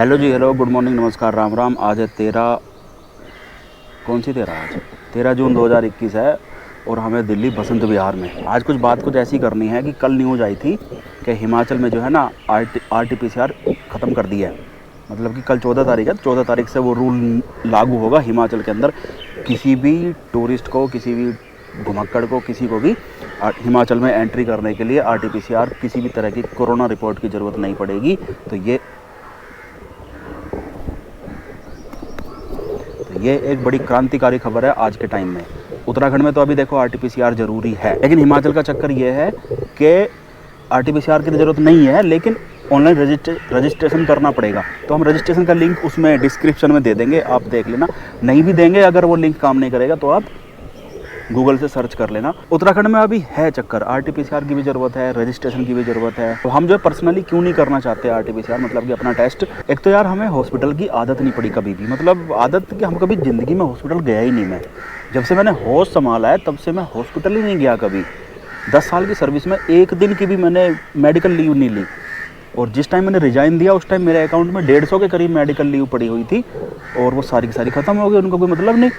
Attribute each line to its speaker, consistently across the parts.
Speaker 1: Hello जी, hello, good morning, नमस्कार, राम राम। आज है 13, कौन सी 13 आज 13 जून 2021 है और हमें दिल्ली बसंत विहार में आज कुछ ऐसी करनी है कि कल न्यूज़ आई थी कि हिमाचल में जो है ना RT-PCR ख़त्म कर दिया है। मतलब कि कल 14 तारीख है, 14 तारीख से वो रूल लागू होगा हिमाचल के अंदर। किसी भी टूरिस्ट को, किसी भी घुमक्कड़ को, किसी को भी हिमाचल में एंट्री करने के लिए RT-PCR किसी भी तरह की कोरोना रिपोर्ट की ज़रूरत नहीं पड़ेगी। तो ये एक बड़ी क्रांतिकारी खबर है आज के टाइम में। उत्तराखंड में तो अभी देखो RT-PCR ज़रूरी है, लेकिन हिमाचल का चक्कर ये है कि RT-PCR की ज़रूरत नहीं है, लेकिन ऑनलाइन रजिस्ट्रेशन करना पड़ेगा। तो हम रजिस्ट्रेशन का लिंक उसमें डिस्क्रिप्शन में दे देंगे, आप देख लेना। नहीं भी देंगे, अगर वो लिंक काम नहीं करेगा तो आप गूगल से सर्च कर लेना। उत्तराखंड में अभी है चक्कर, RT-PCR की भी ज़रूरत है, रजिस्ट्रेशन की भी ज़रूरत है। तो हम जो पर्सनली क्यों नहीं करना चाहते RT-PCR, मतलब कि अपना टेस्ट। एक तो यार हमें हॉस्पिटल की आदत नहीं पड़ी कभी भी, मतलब आदत कि हम कभी ज़िंदगी में हॉस्पिटल गया ही नहीं। मैं जब से मैंने होश संभाला है तब से मैं हॉस्पिटल ही नहीं गया कभी। 10 साल की सर्विस में एक दिन की भी मैंने मेडिकल लीव नहीं ली। और जिस टाइम मैंने रिजाइन दिया उस टाइम मेरे अकाउंट में 150 के करीब मेडिकल लीव पड़ी हुई थी और वो सारी की सारी ख़त्म हो गई, उनको कोई मतलब नहीं।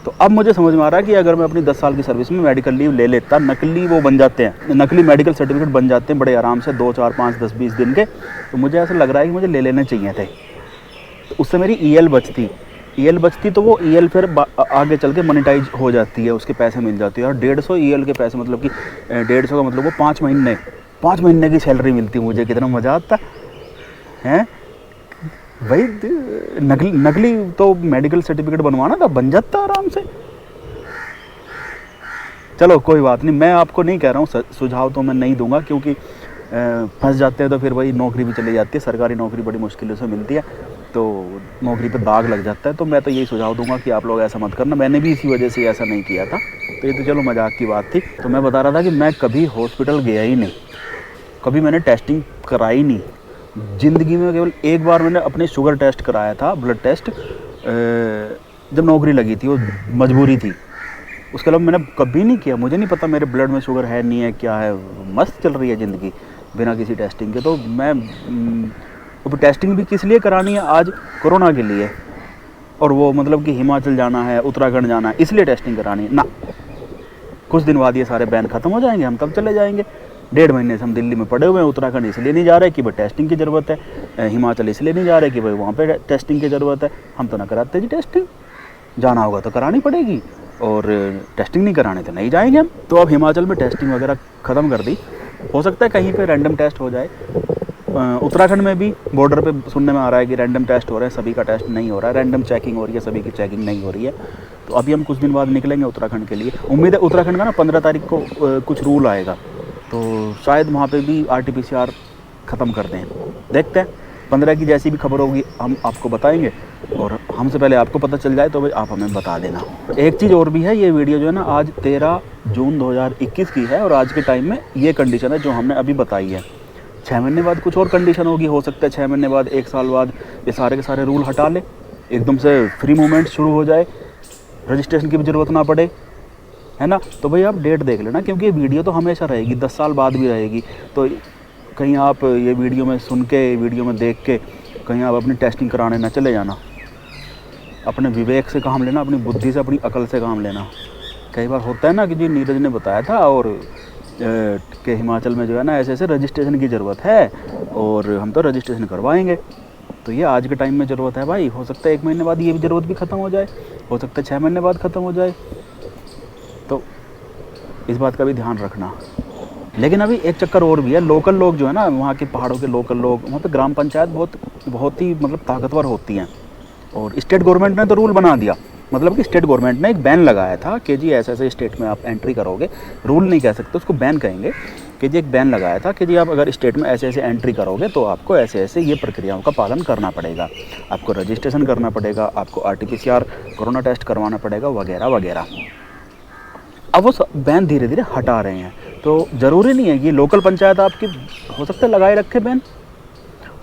Speaker 1: तो अब मुझे समझ में आ रहा है कि अगर मैं अपनी 10 साल की सर्विस में मेडिकल लीव ले लेता, नकली वो बन जाते हैं, नकली मेडिकल सर्टिफिकेट बन जाते हैं बड़े आराम से, 2, 4, 5, 10, 20 दिन के। तो मुझे ऐसा लग रहा है कि मुझे ले लेने चाहिए थे। तो उससे मेरी EL बचती तो वो EL फिर आगे चल के मोनेटाइज हो जाती है, उसके पैसे मिल जाती है। और 150 EL के पैसे, मतलब कि 150 का मतलब वो 5 महीने की सैलरी मिलती है मुझे। कितना मज़ा आता है भाई। नकली तो मेडिकल सर्टिफिकेट बनवाना था, बन जाता आराम से। चलो कोई बात नहीं, मैं आपको नहीं कह रहा हूँ, सुझाव तो मैं नहीं दूंगा, क्योंकि फंस जाते हैं तो फिर वही नौकरी भी चली जाती है। सरकारी नौकरी बड़ी मुश्किलों से मिलती है, तो नौकरी पर दाग लग जाता है। तो मैं तो यही सुझाव दूंगा कि आप लोग ऐसा मत करना। मैंने भी इसी वजह से ऐसा नहीं किया था। तो ये तो चलो मजाक की बात थी। तो मैं बता रहा था कि मैं कभी हॉस्पिटल गया ही नहीं, कभी मैंने टेस्टिंग कराई नहीं ज़िंदगी में। केवल एक बार मैंने अपने शुगर टेस्ट कराया था, ब्लड टेस्ट, जब नौकरी लगी थी, वो मजबूरी थी। उसके अलावा मैंने कभी नहीं किया। मुझे नहीं पता मेरे ब्लड में शुगर है नहीं है, क्या है। मस्त चल रही है ज़िंदगी बिना किसी टेस्टिंग के। तो मैं अब टेस्टिंग भी किस लिए करानी है आज? कोरोना के लिए। और वो मतलब कि हिमाचल जाना है, उत्तराखंड जाना है, इसलिए टेस्टिंग करानी है ना। कुछ दिन बाद ये सारे बैन ख़त्म हो जाएंगे, हम तब चले जाएंगे। 1.5 महीने से हम दिल्ली में पड़े हुए हैं। उत्तराखंड इसलिए नहीं जा रहे कि भाई टेस्टिंग की ज़रूरत है, हिमाचल इसलिए नहीं जा रहे कि भाई वहाँ पे टेस्टिंग की ज़रूरत है। हम तो ना कराते जी टेस्टिंग, जाना होगा तो करानी पड़ेगी, और टेस्टिंग नहीं कराने तो नहीं जाएंगे हम। तो अब हिमाचल में टेस्टिंग वगैरह ख़त्म कर दी। हो सकता है कहीं पे रैंडम टेस्ट हो जाए। उत्तराखंड में भी बॉर्डर पे सुनने में आ रहा है कि रैंडम टेस्ट हो रहे हैं, सभी का टेस्ट नहीं हो रहा है, रैंडम चेकिंग हो रही है, सभी की चेकिंग नहीं हो रही है। तो अभी हम कुछ दिन बाद निकलेंगे उत्तराखंड के लिए। उम्मीद है उत्तराखंड का ना 15 तारीख को कुछ रूल आएगा, तो शायद वहाँ पे भी RT-PCR ख़त्म कर दें। देखते हैं, 15 की जैसी भी खबर होगी हम आपको बताएंगे, और हमसे पहले आपको पता चल जाए तो भाई आप हमें बता देना। एक चीज़ और भी है, ये वीडियो जो है ना आज 13 जून 2021 की है, और आज के टाइम में ये कंडीशन है जो हमने अभी बताई है। 6 महीने बाद कुछ और कंडीशन होगी, हो सकता है 6 महीने बाद, 1 साल बाद ये सारे के सारे रूल हटा ले, एकदम से फ्री मूवमेंट शुरू हो जाए, रजिस्ट्रेशन की भी ज़रूरत ना पड़े, है ना। तो भाई आप डेट देख लेना, क्योंकि ये वीडियो तो हमेशा रहेगी, 10 साल बाद भी रहेगी। तो कहीं आप ये वीडियो में सुन के, वीडियो में देख के कहीं आप अपनी टेस्टिंग कराने ना चले जाना। अपने विवेक से काम लेना, अपनी बुद्धि से, अपनी अकल से काम लेना। कई बार होता है ना कि जी नीरज ने बताया था और कि हिमाचल में जो है ना ऐसे ऐसे रजिस्ट्रेशन की ज़रूरत है, और हम तो रजिस्ट्रेशन करवाएंगे। तो ये आज के टाइम में ज़रूरत है भाई। हो सकता है 1 महीने बाद ये भी ज़रूरत भी ख़त्म हो जाए, हो सकता है 6 महीने बाद ख़त्म हो जाए। तो इस बात का भी ध्यान रखना। लेकिन अभी एक चक्कर और भी है। लोकल लोग जो है ना, वहाँ के पहाड़ों के लोकल लोग, वहाँ पे ग्राम पंचायत बहुत ही मतलब ताकतवर होती हैं। और स्टेट गवर्नमेंट ने तो रूल बना दिया, मतलब कि स्टेट गवर्नमेंट ने एक बैन लगाया था कि जी ऐसे ऐसे स्टेट में आप एंट्री करोगे, रूल नहीं कह सकते उसको, बैन कहेंगे, कि जी एक बैन लगाया था कि जी आप अगर स्टेट में ऐसे ऐसे एंट्री करोगे तो आपको ऐसे ऐसे ये प्रक्रियाओं का पालन करना पड़ेगा, आपको रजिस्ट्रेशन करना पड़ेगा, आपको RT-PCR कोरोना टेस्ट करवाना पड़ेगा, वगैरह वगैरह। अब वो बैन धीरे धीरे हटा रहे हैं। तो ज़रूरी नहीं है कि लोकल पंचायत आपकी, हो सकता है लगाए रखे बैन,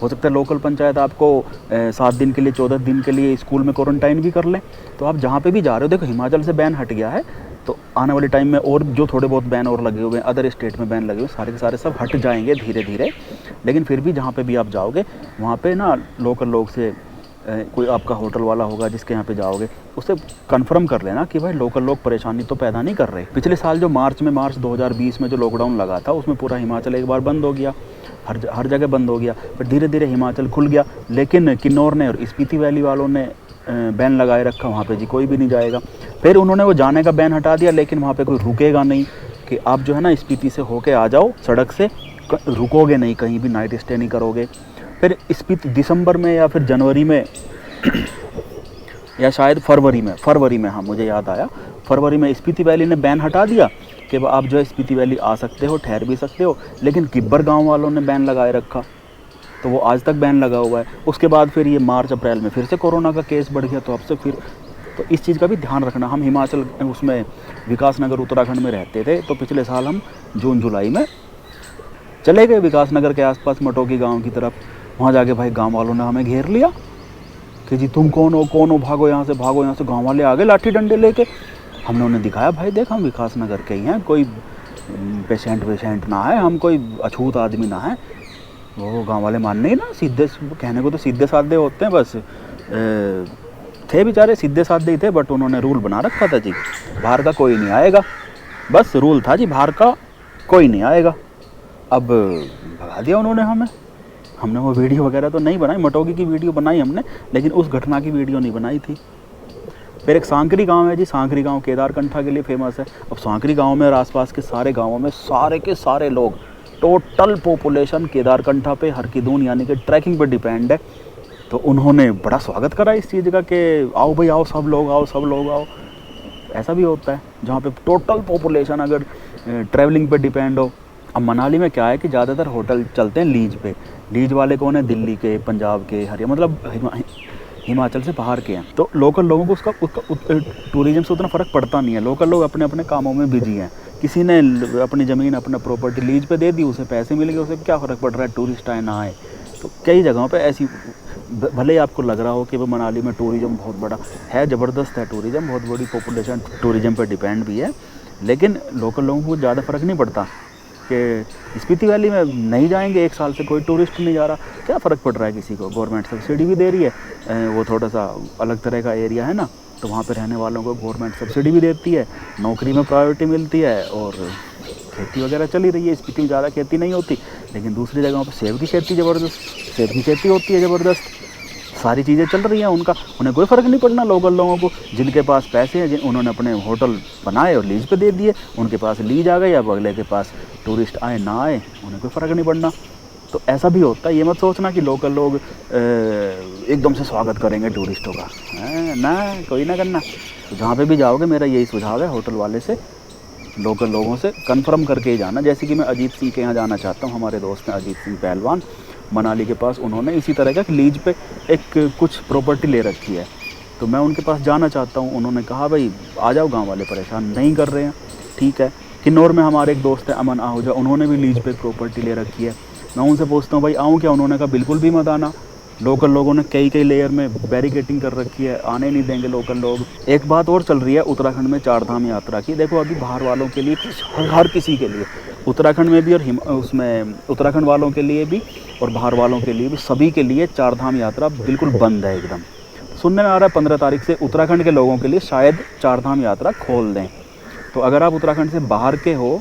Speaker 1: हो सकता है लोकल पंचायत आपको 7 दिन के लिए, 14 दिन के लिए स्कूल में क्वारंटाइन भी कर लें। तो आप जहाँ पे भी जा रहे हो, देखो हिमाचल से बैन हट गया है, तो आने वाले टाइम में और जो थोड़े बहुत बैन और लगे हुए हैं, अदर स्टेट में बैन लगे हुए हैं, सारे के सारे सब हट जाएंगे धीरे धीरे। लेकिन फिर भी जहाँ पे भी आप जाओगे वहाँ पे ना लोकल लोग से कोई आपका होटल वाला होगा जिसके यहाँ पे जाओगे, उससे कंफर्म कर लेना कि भाई लोकल लोग परेशानी तो पैदा नहीं कर रहे। पिछले साल जो मार्च 2020 में जो लॉकडाउन लगा था उसमें पूरा हिमाचल एक बार बंद हो गया, हर जगह बंद हो गया। फिर धीरे धीरे हिमाचल खुल गया, लेकिन किन्नौर ने और स्पीति वैली वालों ने बैन लगाए रखा, वहाँ पे जी कोई भी नहीं जाएगा। फिर उन्होंने वो जाने का बैन हटा दिया, लेकिन वहाँ पे कोई रुकेगा नहीं कि आप जो है ना स्पीति से होके आ जाओ, सड़क से रुकोगे नहीं, कहीं भी नाइट स्टे नहीं करोगे। फिर स्पीति दिसंबर में या फिर जनवरी में या शायद फरवरी में, हाँ मुझे याद आया, फरवरी में स्पीति वैली ने बैन हटा दिया कि आप जो है स्पीति वैली आ सकते हो, ठहर भी सकते हो। लेकिन किब्बर गांव वालों ने बैन लगाए रखा, तो वो आज तक बैन लगा हुआ है। उसके बाद फिर ये मार्च अप्रैल में फिर से कोरोना का केस बढ़ गया, तो अब से फिर तो इस चीज़ का भी ध्यान रखना। हम हिमाचल उसमें विकासनगर उत्तराखंड में रहते थे, तो पिछले साल हम जून जुलाई में चले गए विकासनगर के आसपास मटोकी गांव की तरफ। वहाँ जाके भाई गांव वालों ने हमें घेर लिया कि जी तुम कौन हो, भागो यहाँ से। गांव वाले आ गए लाठी डंडे लेके। हमने उन्हें दिखाया भाई देख हम विकासनगर के ही हैं, कोई पेशेंट ना है, हम कोई अछूत आदमी ना है। वो गांव वाले मानने ही ना, सीधे कहने को तो सीधे साधे होते हैं, बस थे बेचारे सीधे साधे ही थे। बट उन्होंने रूल बना रखा था जी बाहर का कोई नहीं आएगा, बस रूल था जी बाहर का कोई नहीं आएगा। अब भगा दिया उन्होंने हमें। हमने वो वीडियो वगैरह तो नहीं बनाई, मटोगी की वीडियो बनाई हमने, लेकिन उस घटना की वीडियो नहीं बनाई थी। फिर एक सांकरी गांव है जी, सांकरी गांव केदारकंठा के लिए फेमस है। अब सांकरी गांव में और आसपास के सारे गांवों में सारे के सारे लोग, टोटल पॉपुलेशन केदारकंठा पे हरकीदून यानी कि ट्रैकिंग पर डिपेंड है। तो उन्होंने बड़ा स्वागत करा इस चीज़ का कि आओ भाई आओ, सब लोग आओ। ऐसा भी होता है जहाँ पे टोटल पॉपुलेशन अगर ट्रैवलिंग पे डिपेंड हो। अब मनाली में क्या है कि ज़्यादातर होटल चलते हैं लीज पे। लीज वाले कौन है? दिल्ली के, पंजाब के, हरियाणा, मतलब हिमाचल से बाहर के हैं। तो लोकल लोगों को उसका टूरिज्म से उतना फ़र्क पड़ता नहीं है। लोकल लोग अपने अपने कामों में बिजी हैं। किसी ने अपनी ज़मीन, अपना प्रॉपर्टी लीज पे दे दी, उसे पैसे मिल गए, उसे क्या फ़र्क पड़ रहा है टूरिस्ट आए ना आए। तो कई जगहों पे ऐसी, भले ही आपको लग रहा हो कि वो मनाली में टूरिज़्म बहुत बड़ा है, ज़बरदस्त है टूरिज़्म, बहुत बड़ी पॉपुलेशन टूरिज़्म पर डिपेंड भी है, लेकिन लोकल लोगों को ज़्यादा फ़र्क नहीं पड़ता कि स्पीति वैली में नहीं जाएंगे, एक साल से कोई टूरिस्ट नहीं जा रहा, क्या फ़र्क पड़ रहा है किसी को। गवर्नमेंट सब्सिडी भी दे रही है, वो थोड़ा सा अलग तरह का एरिया है ना, तो वहाँ पे रहने वालों को गवर्नमेंट सब्सिडी भी देती है, नौकरी में प्रायोरिटी मिलती है, और खेती वगैरह चली रही है। स्पीति में ज़्यादा खेती नहीं होती, लेकिन दूसरी जगहों पर सेब की खेती होती है ज़बरदस्त। सारी चीज़ें चल रही हैं, उन्हें कोई फ़र्क नहीं पड़ना। लोकल लोगों को जिनके पास पैसे हैं, उन्होंने अपने होटल बनाए और लीज पे दे दिए, उनके पास लीज आ गई। अब अगले के पास टूरिस्ट आए ना आए, उन्हें कोई फ़र्क नहीं पड़ना। तो ऐसा भी होता है, ये मत सोचना कि लोकल लोग एकदम से स्वागत करेंगे टूरिस्टों का, ना, कोई ना करना। तो जहाँ पे भी जाओगे मेरा यही सुझाव है, होटल वाले से, लोकल लोगों से कंफर्म करके ही जाना। जैसे कि मैं अजीत सिंह के यहाँ जाना चाहता हूँ, हमारे दोस्त हैं अजीत सिंह पहलवान मनाली के पास, उन्होंने इसी तरह का लीज पे एक कुछ प्रॉपर्टी ले रखी है, तो मैं उनके पास जाना चाहता हूँ। उन्होंने कहा भाई आ जाओ, गांव वाले परेशान नहीं कर रहे हैं, ठीक है। किन्नौर में हमारे एक दोस्त है अमन आहूजा, उन्होंने भी लीज पे प्रॉपर्टी ले रखी है। मैं उनसे पूछता हूँ भाई आऊँ क्या? उन्होंने कहा बिल्कुल भी मत आना, लोकल लोगों ने कई लेयर में बैरिकेटिंग कर रखी है, आने नहीं देंगे लोकल लोग। एक बात और चल रही है उत्तराखंड में चार धाम यात्रा की। देखो अभी बाहर वालों के लिए, हर किसी के लिए, उत्तराखंड में भी और उसमें उत्तराखंड वालों के लिए भी और बाहर वालों के लिए भी, सभी के लिए चार धाम यात्रा बिल्कुल बंद है एकदम। सुनने में आ रहा है 15 तारीख से उत्तराखंड के लोगों के लिए शायद चार धाम यात्रा खोल दें। तो अगर आप उत्तराखंड से बाहर के हो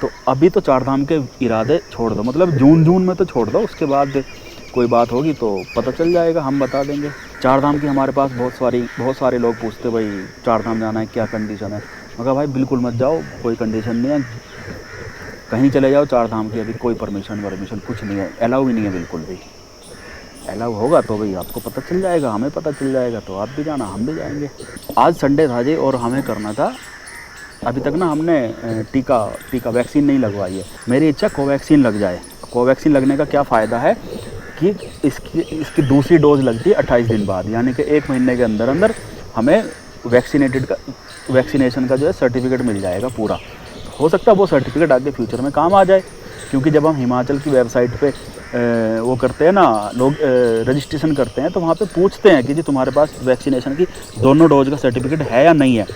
Speaker 1: तो अभी तो चार धाम के इरादे छोड़ दो, मतलब जून में तो छोड़ दो, उसके बाद कोई बात होगी तो पता चल जाएगा, हम बता देंगे। चार धाम की हमारे पास बहुत सारे लोग पूछते भाई चार धाम जाना है क्या कंडीशन है। मगर भाई बिल्कुल मत जाओ, कोई कंडीशन नहीं है, कहीं चले जाओ। चार धाम की अभी कोई परमिशन कुछ नहीं है, अलाउ भी नहीं है, बिल्कुल भी। अलाउ होगा तो भाई आपको पता चल जाएगा, हमें पता चल जाएगा, तो आप भी जाना, हम भी जाएंगे। आज संडे था जी, और हमें करना था, अभी तक ना हमने टीका वैक्सीन नहीं लगवाई है। मेरी इच्छा कोवैक्सीन लग जाए। कोवैक्सीन लगने का क्या फ़ायदा है कि इसकी दूसरी डोज लगती है 28 दिन बाद, यानी कि 1 महीने के अंदर हमें वैक्सीनेशन का जो है सर्टिफिकेट मिल जाएगा पूरा। हो सकता है वो सर्टिफिकेट आगे फ्यूचर में काम आ जाए, क्योंकि जब हम हिमाचल की वेबसाइट पे वो करते हैं ना, लोग रजिस्ट्रेशन करते हैं, तो वहाँ पे पूछते हैं कि जी तुम्हारे पास वैक्सीनेशन की दोनों डोज का सर्टिफिकेट है या नहीं है।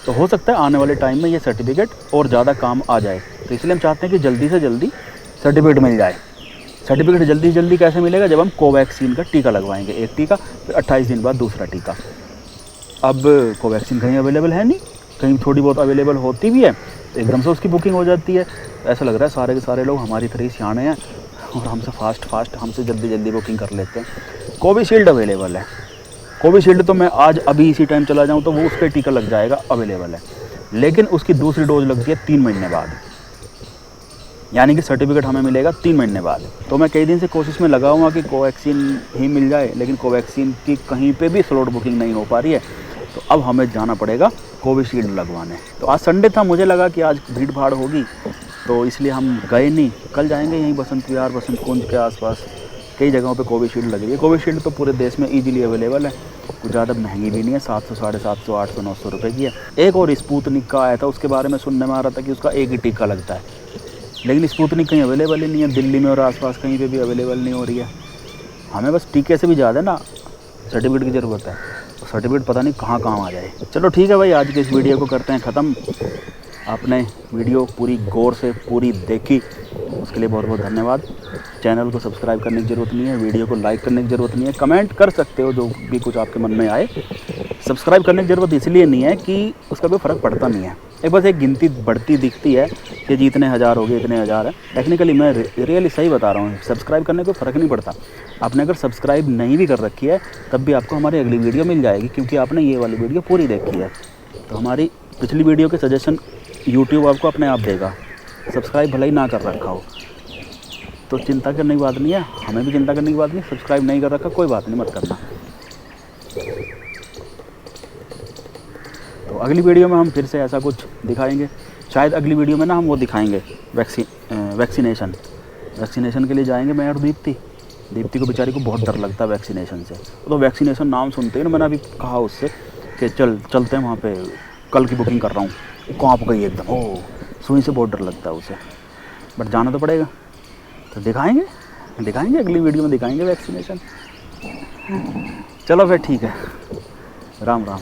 Speaker 1: तो हो सकता है आने वाले टाइम में ये सर्टिफिकेट और ज़्यादा काम आ जाए। तो इसलिए हम चाहते हैं कि जल्दी से जल्दी सर्टिफिकेट मिल जाए। सर्टिफिकेट जल्दी से जल्दी कैसे मिलेगा? जब हम कोवैक्सीन का टीका लगवाएंगे, एक टीका, फिर 28 दिन बाद दूसरा टीका। अब कोवैक्सीन कहीं अवेलेबल है नहीं, कहीं थोड़ी बहुत अवेलेबल होती भी है तो एकदम से उसकी बुकिंग हो जाती है। ऐसा लग रहा है सारे के सारे लोग हमारी तरह ही सियाने हैं और हमसे फास्ट हमसे जल्दी जल्दी बुकिंग कर लेते हैं। कोविशील्ड अवेलेबल है, कोविशील्ड तो मैं आज अभी इसी टाइम चला जाऊँ तो वो उस पर टीका लग जाएगा, अवेलेबल है। लेकिन उसकी दूसरी डोज लगती है 3 महीने बाद, यानी कि सर्टिफिकेट हमें मिलेगा 3 महीने बाद। तो मैं कई दिन से कोशिश में लगा हुआ कि कोवैक्सीन ही मिल जाए, लेकिन कोवैक्सीन की कहीं पे भी स्लॉट बुकिंग नहीं हो पा रही है। तो अब हमें जाना पड़ेगा कोविशील्ड लगवाने। तो आज संडे था, मुझे लगा कि आज भीड़ भाड़ होगी तो इसलिए हम गए नहीं। कल जाएंगे, यहीं बसंत विहार, बसंत कुंज के आसपास कई जगहों पे कोविशील्ड लगी है। कोविशील्ड तो पूरे देश में ईजिली अवेलेबल है, कुछ ज़्यादा महंगी भी नहीं है, 700, 750, 800, 900 रुपये की है। एक और स्पुतनिक का आया था, उसके बारे में सुनने में आ रहा था कि उसका एक ही टीका लगता है, लेकिन स्पुतनिक कहीं अवेलेबल ही नहीं है, दिल्ली में और आसपास कहीं पे भी अवेलेबल नहीं हो रही है। हमें बस टीके से भी ज़्यादा ना सर्टिफिकेट की ज़रूरत है, तो सर्टिफिकेट पता नहीं कहाँ काम आ जाए। चलो ठीक है भाई, आज के इस वीडियो को करते हैं ख़त्म। आपने वीडियो पूरी गौर से पूरी देखी, उसके लिए बहुत बहुत धन्यवाद। चैनल को सब्सक्राइब करने की ज़रूरत नहीं है, वीडियो को लाइक करने की ज़रूरत नहीं है, कमेंट कर सकते हो जो भी कुछ आपके मन में आए। सब्सक्राइब करने की ज़रूरत इसलिए नहीं है कि उसका कोई फ़र्क पड़ता नहीं है, एक बस एक गिनती बढ़ती दिखती है कि जी इतने हज़ार हो गए, इतने हज़ार है। टेक्निकली मैं रियली सही बता रहा हूँ, सब्सक्राइब करने को फ़र्क नहीं पड़ता। आपने अगर सब्सक्राइब नहीं भी कर रखी है तब भी आपको हमारी अगली वीडियो मिल जाएगी, क्योंकि आपने ये वाली वीडियो पूरी देखी है। तो हमारी पिछली वीडियो के सजेशन यूट्यूब आपको अपने आप देगा, सब्सक्राइब भले ही ना कर रखा हो तो चिंता करने की बात नहीं है, हमें भी चिंता करने की बात नहीं। सब्सक्राइब नहीं कर रखा कोई बात नहीं, मत करना। तो अगली वीडियो में हम फिर से ऐसा कुछ दिखाएंगे। शायद अगली वीडियो में ना हम वो दिखाएंगे वैक्सीनेशन के लिए जाएंगे। मैं और दीप्ति को बेचारी को बहुत डर लगता है वैक्सीनेशन से। तो वैक्सीनेशन नाम सुनते ही ना मैंने अभी कहा उससे कि चलते हैं वहाँ पे, कल की बुकिंग कर रहा हूँ। कांप गई एकदम, ओह सुई से बहुत डर लगता है उसे, बट जाना तो पड़ेगा। तो दिखाएंगे अगली वीडियो में दिखाएंगे वैक्सीनेशन। चलो फिर ठीक है, राम राम।